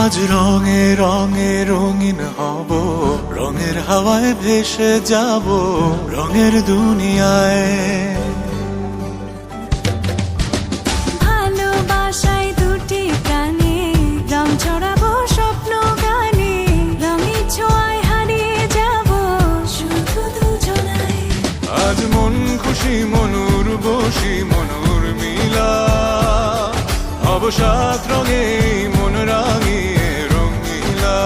আজ রঙে রঙে রঙিন হব, রঙের হাওয়ায় ভেসে যাব রঙের দুনিয়ায়। ভালোবাসায় দুটি প্রাণে রং ছড়াবো স্বপ্ন গানে, রঙের ছোঁয়ায় হারিয়ে যাব শুধু দুজনায়। আজ মন খুশি মনুর বসি মনুর মিলা, হব সাত রঙে মন রাঙিয়ে রঙিলা।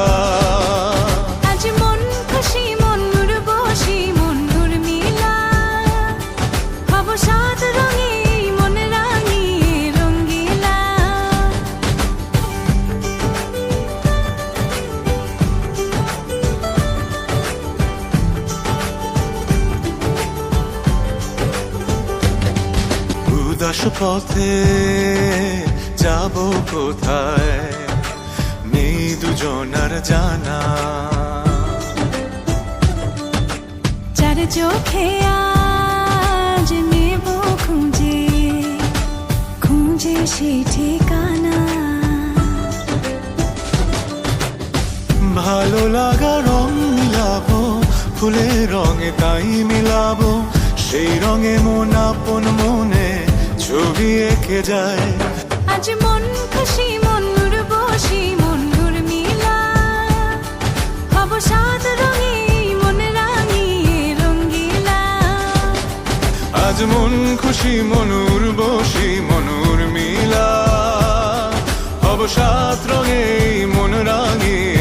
আজ মন খুশি মনুর বসি মনুর মিলা, হব সাত রঙে মন রাঙিয়ে রঙ্গিলা। উদাস পথে যাব কোথায় নেই দুজনার জানা, চার চোখে আজ নেব খুঁজে খুঁজে সে ঠিকানা। ভালো লাগা রং মিলাবো ফুলের রঙে তাই মিলাবো, সেই রঙে মন আপন মনে ছবি এঁকে যায়। আজ মন খুশি মনুর বসি মনুর মিলা, হব সাত রঙে মন রাঙিয়ে রঙ্গিলা। আজ মন খুশি মনুর বসি মনুর মিলা, হব সাত রঙে মন রাঙিয়ে